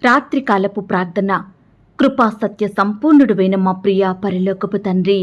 రాత్రికాలపు ప్రార్థన. కృపా సత్య సంపూర్ణుడువైన మా ప్రియ పరలోకపు తండ్రి,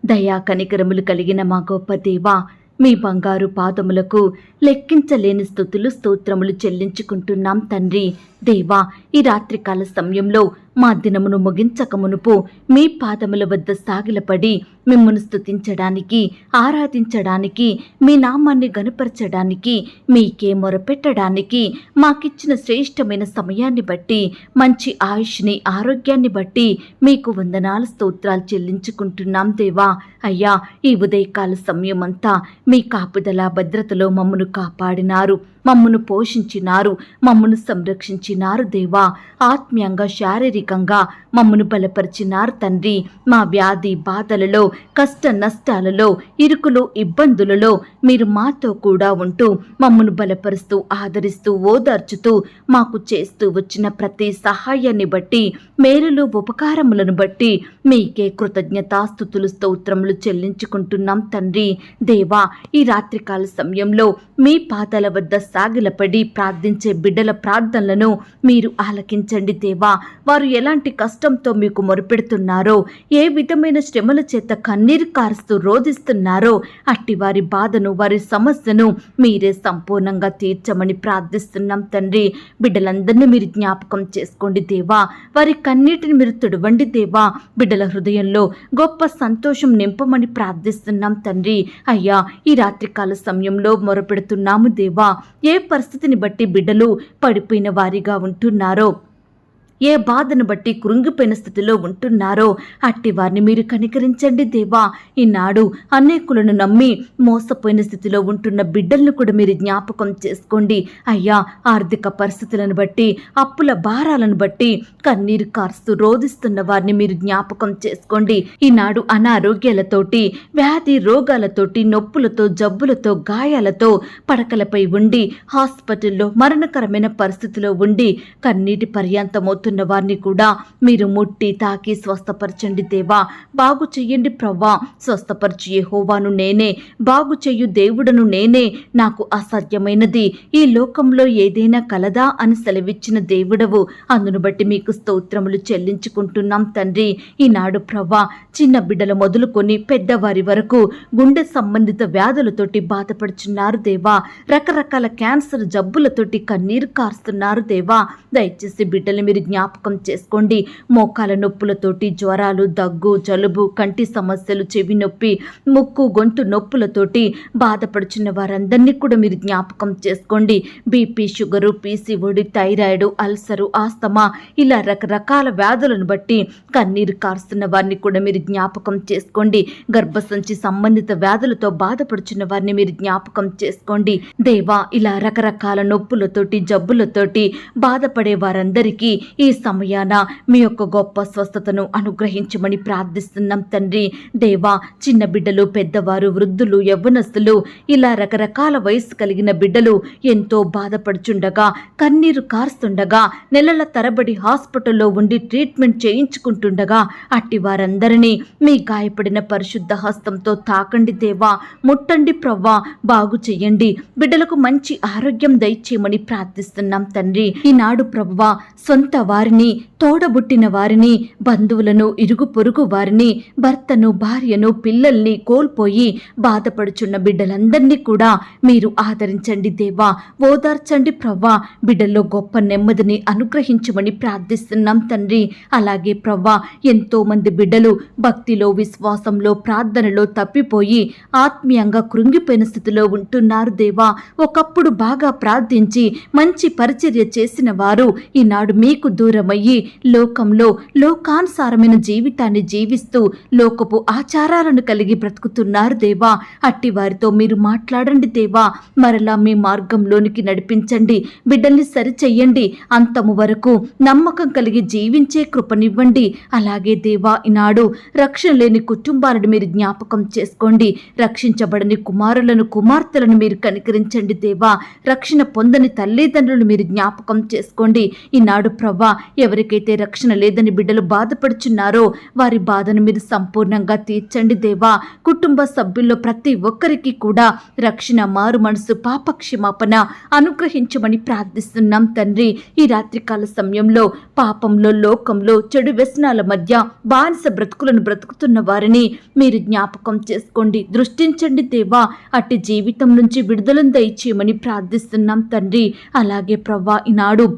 దయా కనికరములు కలిగిన మా గొప్ప దేవా, మీ బంగారు పాదములకు లెక్కించలేని స్తుతులు స్తోత్రములు చెల్లించుకుంటున్నాం తండ్రి. దేవా, ఈ రాత్రికాల సమయంలో మా దినమును ముగించక మునుపు మీ పాదముల వద్ద సాగిలపడి మిమ్మల్ని స్తుతించడానికి, ఆరాధించడానికి, మీ నామాన్ని గనుపరచడానికి, మీకే మొరపెట్టడానికి మాకిచ్చిన శ్రేష్టమైన సమయాన్ని బట్టి, మంచి ఆయుష్ని, ఆరోగ్యాన్ని బట్టి మీకు వందనాలు స్తోత్రాలు చెల్లించుకుంటున్నాం దేవా. అయ్యా, ఈ ఉదయకాల సమయం అంతా మీ కాపుదల భద్రతలో మమ్మను కాపాడినారు, మమ్మను పోషించినారు, మమ్మను సంరక్షించినారు దేవా. ఆత్మీయంగా, శారీరకంగా మమ్మను బలపరిచినారు తండ్రి. మా వ్యాధి బాధలలో, కష్ట నష్టాలలో, ఇరుకులు ఇబ్బందులలో మీరు మాతో కూడా ఉంటూ మమ్మను బలపరుస్తూ, ఆదరిస్తూ, ఓదార్చుతూ మాకు చేస్తూ వచ్చిన ప్రతి సహాయాన్ని బట్టి, మేలులు ఉపకారములను బట్టి మీకే కృతజ్ఞతాస్తుతులు స్తోత్రములు చెల్లించుకుంటున్నాం తండ్రి. దేవా, ఈ రాత్రికాల సమయంలో మీ పాదాల వద్ద సాగిలపడి ప్రార్థించే బిడ్డల ప్రార్థనలను మీరు ఆలకించండి దేవా. వారు ఎలాంటి కష్టంతో మీకు మొరుపెడుతున్నారో, ఏ విధమైన శ్రమల చేత కన్నీరు కారుస్తూ రోధిస్తున్నారో, అట్టి వారి బాధను, వారి సమస్యను మీరే సంపూర్ణంగా తీర్చమని ప్రార్థిస్తున్నాం తండ్రి. బిడ్డలందరినీ మీరు జ్ఞాపకం చేసుకోండి దేవా. వారి కన్నీటిని మీరు తుడవండి దేవా. బిడ్డల హృదయంలో గొప్ప సంతోషం నింపమని ప్రార్థిస్తున్నాం తండ్రి. అయ్యా, ఈ రాత్రికాల సమయంలో మొరపెడుతున్నాము దేవా. ఏ పరిస్థితిని బట్టి బిడ్డలు పడిపోయిన వారిగా ఉంటున్నారో, ఏ బాధను బట్టి కృంగిపోయిన స్థితిలో ఉంటున్నారో అట్టి వారిని మీరు కనికరించండి దేవా. ఈనాడు అనేకులను నమ్మి మోసపోయిన స్థితిలో ఉంటున్న బిడ్డలను కూడా మీరు జ్ఞాపకం చేసుకోండి అయ్యా. ఆర్థిక పరిస్థితులను బట్టి, అప్పుల భారాలను బట్టి కన్నీరు కారుస్తూ రోధిస్తున్న వారిని మీరు జ్ఞాపకం చేసుకోండి. ఈనాడు అనారోగ్యాలతోటి, వ్యాధి రోగాలతోటి, నొప్పులతో, జబ్బులతో, గాయాలతో పడకలపై ఉండి, హాస్పిటల్లో మరణకరమైన పరిస్థితిలో ఉండి కన్నీటి పర్యాంతమవుతున్న వారిని కూడా మీరు ముట్టి తాకి స్వస్థపరచండి దేవా. బాగు చెయ్యండి ప్రవ్వా. స్వస్థపరచు యెహోవాను నేనే, బాగు చెయ్యు దేవుడను నేనే, నాకు అసాధ్యమైనది ఈ లోకంలో ఏదైనా కలదా అని సెలవిచ్చిన దేవుడవు. అందును బట్టి మీకు స్తోత్రములు చెల్లించుకుంటున్నాం తండ్రి. ఈనాడు ప్రవ్వా, చిన్న బిడ్డలు మొదలుకొని పెద్దవారి వరకు గుండె సంబంధిత వ్యాధులతోటి బాధపడుచున్నారు దేవా. రకరకాల క్యాన్సర్ జబ్బులతోటి కన్నీరు కారుస్తున్నారు దేవా. దయచేసి బిడ్డలు మీరు జ్ఞాపకం చేసుకోండి. మోకాల నొప్పులతోటి, జ్వరాలు, దగ్గు, జలుబు, కంటి సమస్యలు, చెవి నొప్పి, ముక్కు గొంతు నొప్పులతోటి బాధపడుచున్న వారందరినీ కూడా మీరు జ్ఞాపకం చేసుకోండి. BP, sugar, PCOD, thyroid, ulcer, asthma, ఇలా రకరకాల వ్యాధులను బట్టి కన్నీరు కారుస్తున్న వారిని కూడా మీరు జ్ఞాపకం చేసుకోండి. గర్భసంచి సంబంధిత వ్యాధులతో బాధపడుచున్న వారిని మీరు జ్ఞాపకం చేసుకోండి దేవా. ఇలా రకరకాల నొప్పులతోటి, జబ్బులతోటి బాధపడే వారందరికీ ఈ సమయాన మీ యొక్క గొప్ప స్వస్థతను అనుగ్రహించమని ప్రార్థిస్తున్నాం తండ్రి. దేవా, చిన్న బిడ్డలు, పెద్దవారు, వృద్ధులు, యవ్వనస్తులు, ఇలా రకరకాల వయసు కలిగిన బిడ్డలు ఎంతో బాధపడుచుండగా, కన్నీరు కారుస్తుండగా, నెలల తరబడి హాస్పిటల్లో ఉండి ట్రీట్మెంట్ చేయించుకుంటుండగా అట్టి వారందరినీ మీ గాయపడిన పరిశుద్ధ హస్తంతో తాకండి దేవా. ముట్టండి ప్రవ్వా. బాగు చెయ్యండి. బిడ్డలకు మంచి ఆరోగ్యం దయచేయమని ప్రార్థిస్తున్నాం తండ్రి. ఈనాడు ప్రభువా, సొంత వారిని, తోడబుట్టిన వారిని, బంధువులను, ఇరుగు పొరుగు వారిని, భర్తను, భార్యను, పిల్లల్ని కోల్పోయి బాధపడుచున్న బిడ్డలందరినీ కూడా మీరు ఆదరించండి దేవా. ఓదార్చండి ప్రవ్వా. బిడ్డల్లో గొప్ప నెమ్మదిని అనుగ్రహించమని ప్రార్థిస్తున్నాం తండ్రి. అలాగే ప్రవ్వా, ఎంతో మంది బిడ్డలు భక్తిలో, విశ్వాసంలో, ప్రార్థనలో తప్పిపోయి ఆత్మీయంగా కృంగిపోయిన స్థితిలో ఉంటున్నారు దేవా. ఒకప్పుడు బాగా ప్రార్థించి మంచి పరిచర్య చేసిన వారు ఈనాడు మీకు దూరమయ్యి లోకంలో లోకానుసారమైన జీవితాన్ని జీవిస్తూ లోకపు ఆచారాలను కలిగి బ్రతుకుతున్నారు దేవా. అట్టి వారితో మీరు మాట్లాడండి దేవా. మరలా మీ మార్గంలోనికి నడిపించండి. బిడ్డల్ని సరిచెయ్యండి. అంతము వరకు నమ్మకం కలిగి జీవించే కృపనివ్వండి. అలాగే దేవా, ఈనాడు రక్షణ లేని కుటుంబాలను మీరు జ్ఞాపకం చేసుకోండి. రక్షించబడని కుమారులను, కుమార్తెలను మీరు కనికరించండి దేవా. రక్షణ పొందని తల్లిదండ్రులను మీరు జ్ఞాపకం చేసుకోండి. ఈనాడు ప్రవ్వా, ఎవరికైతే ఎవరికైతే రక్షణ లేదని బిడ్డలు బాధపడుచున్నారో వారి బాధను మీరు సంపూర్ణంగా తీర్చండి దేవా. కుటుంబ సభ్యుల్లో ప్రతి ఒక్కరికి కూడా రక్షణ, మారు మనసు, పాప క్షమాపణ అనుగ్రహించమని ప్రార్థిస్తున్నాం తండ్రి. ఈ రాత్రికాల సమయంలో పాపంలో, లోకంలో, చెడు వ్యసనాల మధ్య బానిస బ్రతుకులను బ్రతుకుతున్న వారిని మీరు జ్ఞాపకం చేసుకోండి, దృష్టించండి దేవా. అట్టి జీవితం నుంచి విడుదలను దయచేయమని ప్రార్థిస్తున్నాం తండ్రి. అలాగే ప్రవ్వా, ఈనాడు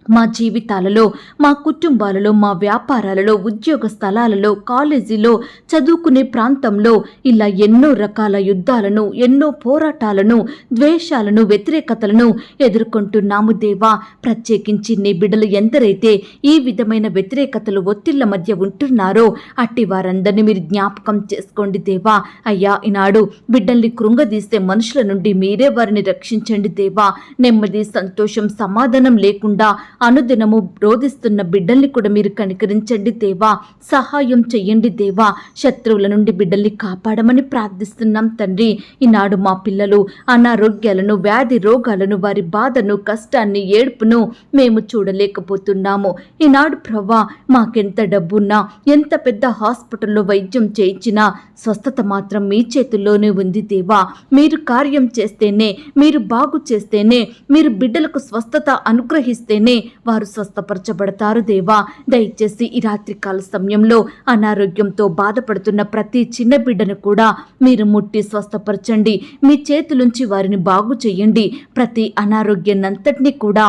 మా జీవితాలలో, మా కుటుంబాలలో, మా వ్యాపారాలలో, ఉద్యోగ స్థలాలలో, కాలేజీలో, చదువుకునే ప్రాంతంలో ఇలా ఎన్నో రకాల యుద్ధాలను, ఎన్నో పోరాటాలను, ద్వేషాలను, వ్యతిరేకతలను ఎదుర్కొంటున్నాము దేవా. ప్రత్యేకించి నీ బిడ్డలు ఎందరైతే ఈ విధమైన వ్యతిరేకతలు, ఒత్తిళ్ల మధ్య ఉంటున్నారో అట్టి వారందరినీ మీరు జ్ఞాపకం చేసుకోండి దేవా. అయ్యా, ఈనాడు బిడ్డల్ని కృంగదీసే మనుషుల నుండి మీరే వారిని రక్షించండి దేవా. నెమ్మది, సంతోషం, సమాధానం లేకుండా అనుదినము రోధిస్తున్న బిడ్డల్ని కూడా మీరు కనికరించండి దేవా. సహాయం చెయ్యండి దేవా. శత్రువుల నుండి బిడ్డల్ని కాపాడమని ప్రార్థిస్తున్నాం తండ్రి. ఈనాడు మా పిల్లలు అనారోగ్యాలను, వ్యాధి రోగాలను, వారి బాధను, కష్టాన్ని, ఏడుపును మేము చూడలేకపోతున్నాము. ఈనాడు ప్రవ్వా, మాకెంత డబ్బున్నా, ఎంత పెద్ద హాస్పిటల్లో వైద్యం చేయించినా స్వస్థత మాత్రం మీ చేతుల్లోనే ఉంది దేవా. మీరు కార్యం చేస్తేనే, మీరు బాగు చేస్తేనే, మీరు బిడ్డలకు స్వస్థత అనుగ్రహిస్తేనే వారు స్వస్థపరచబడతారు దేవా. దయచేసి ఈ రాత్రికాల సమయంలో అనారోగ్యంతో బాధపడుతున్న ప్రతి చిన్న బిడ్డను కూడా మీరు ముట్టి స్వస్థపరచండి. మీ చేతులుంచి వారిని బాగు చేయండి. ప్రతి అనారోగ్యాన్నంతటినీ కూడా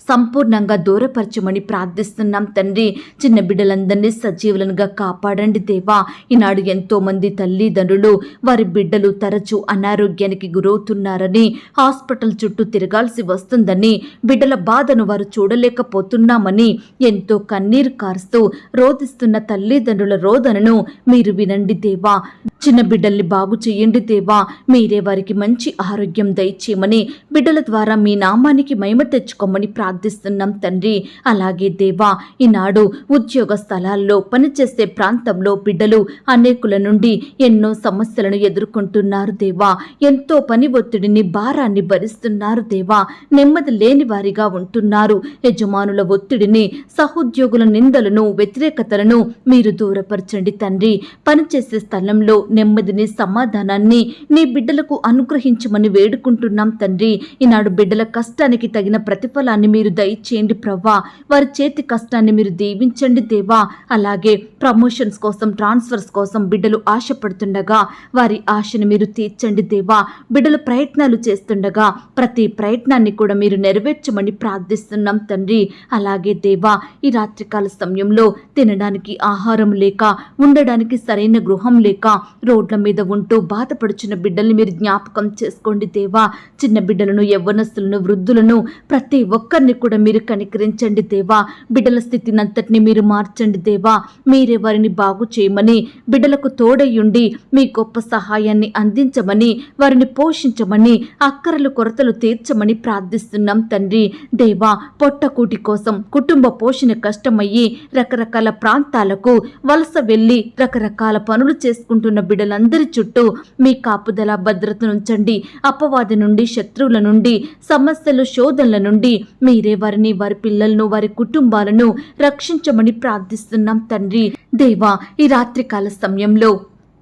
సంపూర్ణంగా దూరపరచమని ప్రార్థిస్తున్నాం తండ్రి. చిన్న బిడ్డలందరినీ సజీవులనుగా కాపాడండి దేవా. ఈనాడు ఎంతో మంది తల్లిదండ్రులు వారి బిడ్డలు తరచూ అనారోగ్యానికి గురవుతున్నారని, హాస్పిటల్ చుట్టూ తిరగాల్సి వస్తుందని, బిడ్డల బాధను వారు చూడలేకపోతున్నామని ఎంతో కన్నీరు కారుస్తూ రోధిస్తున్న తల్లిదండ్రుల రోదనను మీరు వినండి దేవా. చిన్న బిడ్డల్ని బాగు చేయండి దేవా. మీరే వారికి మంచి ఆరోగ్యం దయచేయమని, బిడ్డల ద్వారా మీ నామానికి మహిమ తెచ్చుకోమని ప్రార్థిస్తున్నాం తండ్రి. అలాగే దేవా, ఈనాడు ఉద్యోగ స్థలాల్లో, పనిచేసే ప్రాంతంలో బిడ్డలు అనేకుల నుండి ఎన్నో సమస్యలను ఎదుర్కొంటున్నారు దేవా. ఎంతో పని ఒత్తిడిని, భారాన్ని భరిస్తున్నారు దేవా. నెమ్మది లేని వారిగా ఉంటున్నారు. యజమానుల ఒత్తిడిని, సహోద్యోగుల నిందలను, వ్యతిరేకతలను మీరు దూరపరచండి తండ్రి. పనిచేసే స్థలంలో నెమ్మదిని, సమాధానాన్ని నీ బిడ్డలకు అనుగ్రహించమని వేడుకుంటున్నాం తండ్రి. ఈనాడు బిడ్డల కష్టానికి తగిన ప్రతిఫలాన్ని మీరు దయచేయండి ప్రవ్వా. వారి చేతి కష్టాన్ని మీరు దీవించండి దేవా. అలాగే ప్రమోషన్స్ కోసం, ట్రాన్స్ఫర్స్ కోసం బిడ్డలు ఆశపడుతుండగా వారి ఆశను మీరు తీర్చండి దేవా. బిడ్డలు ప్రయత్నాలు చేస్తుండగా ప్రతి ప్రయత్నాన్ని కూడా మీరు నెరవేర్చమని ప్రార్థిస్తున్నాం తండ్రి. అలాగే దేవా, ఈ రాత్రికాల సమయంలో తినడానికి ఆహారం లేక, ఉండడానికి సరైన గృహం లేక రోడ్ల మీద ఉంటూ బాధపడుచున్న బిడ్డల్ని మీరు జ్ఞాపకం చేసుకోండి దేవా. చిన్న బిడ్డలను, యవ్వనస్తులను, వృద్ధులను ప్రతి ఒక్కరిని కూడా మీరు కనికరించండి దేవా. బిడ్డల స్థితిని అంతటిని మీరు మార్చండి దేవా. మీరే వారిని బాగు చేయమని, బిడ్డలకు తోడయ్యుండి మీ గొప్ప సహాయాన్ని అందించమని, వారిని పోషించమని, అక్కరలు కొరతలు తీర్చమని ప్రార్థిస్తున్నాం తండ్రి. దేవా, పొట్టకూటి కోసం కుటుంబ పోషణ కష్టమయ్యి రకరకాల ప్రాంతాలకు వలస వెళ్ళి రకరకాల పనులు చేసుకుంటున్న బిడ్డలందరి చుట్టూ మీ కాపుదల, భద్రతనుంచండి. అపవాది నుండి, శత్రువుల నుండి, సమస్యలు, శోధనల నుండి మీరే వారిని, వారి పిల్లలను, వారి కుటుంబాలను రక్షించమని ప్రార్థిస్తున్నాం తండ్రి. దేవా, ఈ రాత్రికాల సమయంలో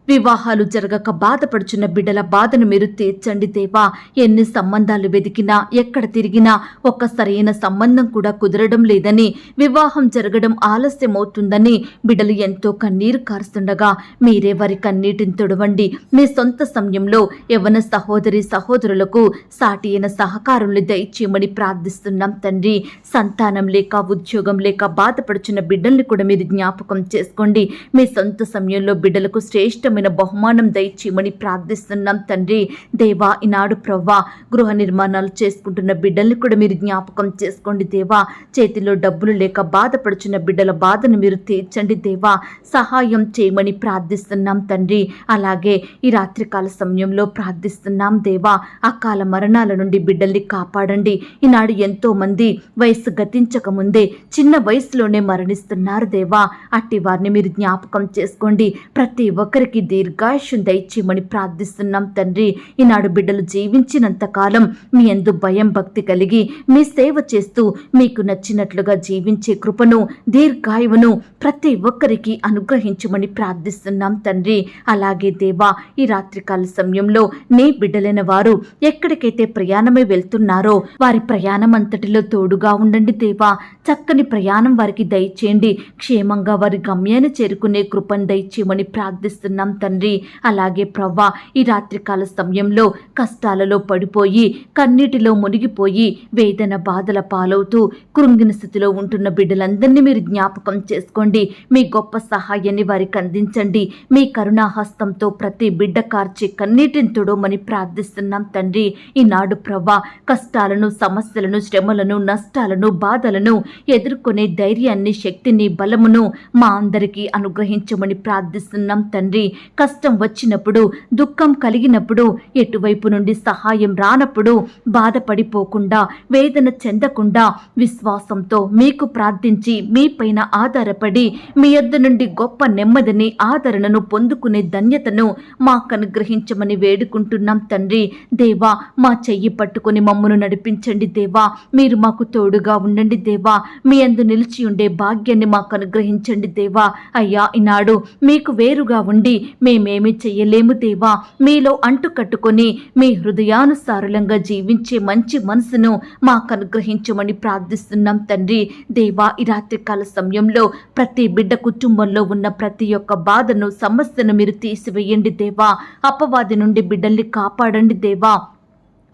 వివాహాలు జరగక బాధపడుచున్న బిడ్డల బాధను మీరు తీర్చండి దేవా. ఎన్ని సంబంధాలు వెతికినా, ఎక్కడ తిరిగినా ఒక్క సరైన సంబంధం కూడా కుదరడం లేదని, వివాహం జరగడం ఆలస్యమవుతుందని బిడ్డలు ఎంతో కన్నీరు కారుస్తుండగా మీరే వారి కన్నీటిని తొడవండి. మీ సొంత సమయంలో యవ్వన సహోదరి సహోదరులకు సాటి అయిన సహకారుల్ని దయచేయమని ప్రార్థిస్తున్నాం తండ్రి. సంతానం లేక, ఉద్యోగం లేక బాధపడుచున్న బిడ్డల్ని కూడా మీరు జ్ఞాపకం చేసుకోండి. మీ సొంత సమయంలో బిడ్డలకు శ్రేష్ఠ బహుమానం దయచేయమని ప్రార్థిస్తున్నాం తండ్రి. దేవా, ఈనాడు ప్రవ్వా, గృహ నిర్మాణాలు చేసుకుంటున్న బిడ్డల్ని కూడా మీరు జ్ఞాపకం చేసుకోండి దేవా. చేతిలో డబ్బులు లేక బాధపడుచున్న బిడ్డల బాధను మీరు తీర్చండి దేవా. సహాయం చేయమని ప్రార్థిస్తున్నాం తండ్రి. అలాగే ఈ రాత్రికాల సమయంలో ప్రార్థిస్తున్నాం దేవా. అకాల మరణాల నుండి బిడ్డల్ని కాపాడండి. ఈనాడు ఎంతో మంది వయస్సు గతించక ముందే చిన్న వయసులోనే మరణిస్తున్నారు దేవా. అట్టి వారిని మీరు జ్ఞాపకం చేసుకోండి. ప్రతి ఒక్కరికి దీర్ఘాయుష్యం దయచేయమని ప్రార్థిస్తున్నాం తండ్రి. ఈనాడు బిడ్డలు జీవించినంత కాలం మీ యందు భయం భక్తి కలిగి మీ సేవ చేస్తూ మీకు నచ్చినట్లుగా జీవించే కృపను దీర్ఘాయువును ప్రతి ఒక్కరికి అనుగ్రహించమని ప్రార్థిస్తున్నాం తండ్రి. అలాగే దేవా, ఈ రాత్రికాల సమయంలో నీ బిడ్డలైన వారు ఎక్కడికైతే ప్రయాణమై వెళ్తున్నారో వారి ప్రయాణం అంతటిలో తోడుగా ఉండండి దేవా. చక్కని ప్రయాణం వారికి దయచేయండి. క్షేమంగా వారి గమ్యాన్ని చేరుకునే కృపను దయచేయమని ప్రార్థిస్తున్నాం తండ్రి. అలాగే ప్రవ్వా, ఈ రాత్రికాల సమయంలో కష్టాలలో పడిపోయి కన్నీటిలో మునిగిపోయి వేదన బాధల పాలవుతూ కృంగిన స్థితిలో ఉంటున్న బిడ్డలందరినీ మీరు జ్ఞాపకం చేసుకోండి. మీ గొప్ప సహాయాన్ని వారికి అందించండి. మీ కరుణాహస్తంతో ప్రతి బిడ్డ కార్చే కన్నీటిని తొడవమని ప్రార్థిస్తున్నాం తండ్రి. ఈనాడు ప్రవ్వా, కష్టాలను సమస్యలను శ్రమలను నష్టాలను బాధలను ఎదుర్కొనే ధైర్యాన్ని శక్తిని బలమును మా అందరికీ అనుగ్రహించమని ప్రార్థిస్తున్నాం తండ్రి. కష్టం వచ్చినప్పుడు దుఃఖం కలిగినప్పుడు ఎటువైపు నుండి సహాయం రానప్పుడు బాధపడిపోకుండా వేదన చెందకుండా విశ్వాసంతో మీకు ప్రార్థించి మీపైన ఆధారపడి మీ యొద్ద నుండి గొప్ప నెమ్మదిని ఆదరణను పొందుకునే ధన్యతను మాకు అనుగ్రహించమని వేడుకుంటున్నాం తండ్రి. దేవా, మా చెయ్యి పట్టుకుని మమ్మను నడిపించండి దేవా. మీరు మాకు తోడుగా ఉండండి దేవా. మీ యందు నిలిచి ఉండే భాగ్యాన్ని మాకు అనుగ్రహించండి దేవా. అయ్యా, ఈనాడు మీకు వేరుగా ఉండి మేమేమి చెయ్యలేము దేవా. మీలో అంటు కట్టుకొని మీ హృదయానుసారులంగా జీవించే మంచి మనసును మాకు అనుగ్రహించమని ప్రార్థిస్తున్నాం తండ్రి. దేవా, ఈ రాత్రికాల సమయంలో ప్రతి బిడ్డ కుటుంబంలో ఉన్న ప్రతి ఒక్క బాధను సమస్యను మీరు తీసివేయండి దేవా. అపవాది నుండి బిడ్డల్ని కాపాడండి దేవా.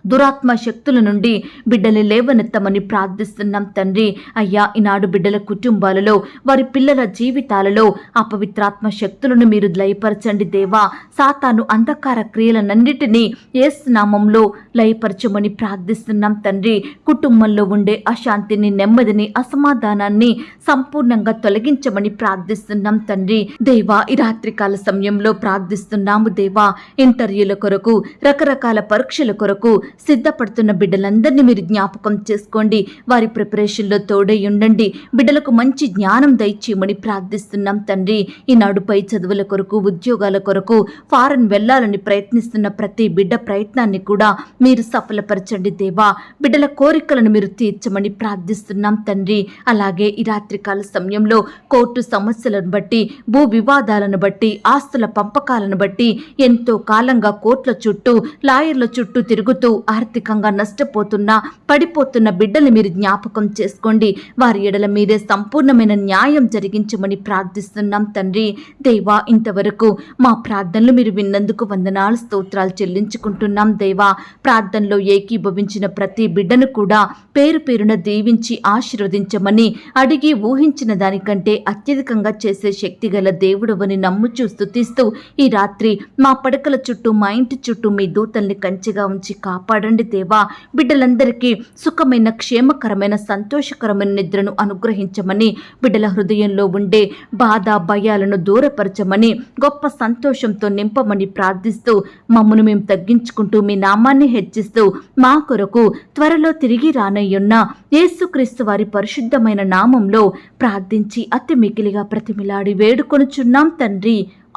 దురాత్మ శక్తుల నుండి బిడ్డలు లేవనెత్తమని ప్రార్థిస్తున్నాం తండ్రి. అయ్యా, ఈనాడు బిడ్డల కుటుంబాలలో వారి పిల్లల జీవితాలలో అపవిత్రాత్మ శక్తులను మీరు లయపరచండి దేవా. సాతాను అంధకార క్రియలనన్నిటినీ యేసు నామములో లయపరచమని ప్రార్థిస్తున్నాం తండ్రి. కుటుంబంలో ఉండే అశాంతిని, నెమ్మదిని, అసమాధానాన్ని సంపూర్ణంగా తొలగించమని ప్రార్థిస్తున్నాం తండ్రి. దేవా, ఈ రాత్రికాల సమయంలో ప్రార్థిస్తున్నాము దేవా. ఇంటర్వ్యూల కొరకు, రకరకాల పరీక్షల కొరకు సిద్ధపడుతున్న బిడ్డలందరినీ మీరు జ్ఞాపకం చేసుకోండి. వారి ప్రిపరేషన్లో తోడై ఉండండి. బిడ్డలకు మంచి జ్ఞానం దయచేయమని ప్రార్థిస్తున్నాం తండ్రి. ఈనాడు పై చదువుల కొరకు, ఉద్యోగాల కొరకు ఫారెన్ వెళ్లాలని ప్రయత్నిస్తున్న ప్రతి బిడ్డ ప్రయత్నాన్ని కూడా మీరు సఫలపరచండి దేవా. బిడ్డల కోరికలను మీరు తీర్చమని ప్రార్థిస్తున్నాం తండ్రి. అలాగే ఈ రాత్రికాల సమయంలో కోర్టు సమస్యలను బట్టి, భూ వివాదాలను బట్టి, ఆస్తుల పంపకాలను బట్టి ఎంతో కాలంగా కోర్టుల చుట్టూ, లాయర్ల చుట్టూ తిరుగుతూ ఆర్థికంగా నష్టపోతున్న, పడిపోతున్న బిడ్డలు మీరు జ్ఞాపకం చేసుకోండి. వారి ఎడల మీరే సంపూర్ణమైన న్యాయం జరిగించమని ప్రార్థిస్తున్నాం తండ్రి. దేవా, ఇంతవరకు మా ప్రార్థనలు మీరు విన్నందుకు వందనాలు, స్తోత్రాలు చెల్లించుకుంటున్నాం దేవా. ప్రార్థనలో ఏకీభవించిన ప్రతి బిడ్డను కూడా పేరు పేరున దీవించి ఆశీర్వదించమని, అడిగి ఊహించిన దానికంటే అత్యధికంగా చేసే శక్తి గల దేవుడవని నమ్ముచూ స్తుతిస్తూ ఈ రాత్రి మా పడకల చుట్టూ, మా ఇంటి చుట్టూ మీ దూతల్ని కంచెగా ఉంచి కాపాడండి దేవా. బిడ్డలందరికీ సుఖమైన, క్షేమకరమైన, సంతోషకరమైన నిద్రను అనుగ్రహించమని, బిడ్డల హృదయంలో ఉండే బాధ భయాలను దూరపరచమని, గొప్ప సంతోషంతో నింపమని ప్రార్థిస్తూ మమ్మను మేము తగ్గించుకుంటూ మీ నామాన్ని హెచ్చిస్తూ మా కొరకు త్వరలో తిరిగి రానయ్యున్న యేసుక్రీస్తు వారి పరిశుద్ధమైన నామంలో ప్రార్థించి అతి మికిలిగా ప్రతిమిలాడి వేడుకొనుచున్నాం తండ్రి.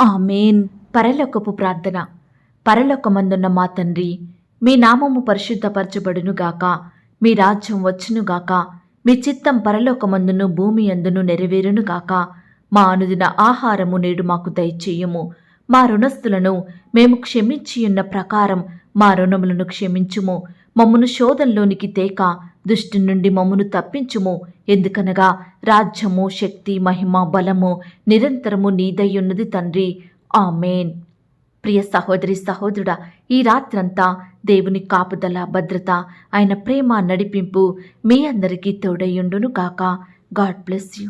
ఆమేన్. పరలోకపు ప్రార్థన. పరలోకమందున్న మా తండ్రి, మీ నామము పరిశుద్ధపరచబడునుగాక. మీ రాజ్యం వచ్చునుగాక. మీ చిత్తం పరలోకమందును భూమి అందును నెరవేరునుగాక. మా అనుదిన ఆహారము నేడు మాకు దయచేయము. మా రుణస్థులను మేము క్షమించియున్న ప్రకారం మా రుణములను క్షమించుము. మమ్మను శోధంలోనికి తేక దుష్టి నుండి మమ్మను తప్పించుము. ఎందుకనగా రాజ్యము, శక్తి, మహిమ, బలము నిరంతరము నీదయ్యున్నది తండ్రి. ఆమేన్. ప్రియ సహోదరి సహోదరుడా, ఈ రాత్రంతా దేవుని కాపుదల, భద్రత, ఆయన ప్రేమ, నడిపింపు మీ అందరికీ తోడయ్యుండును గాక. God bless you.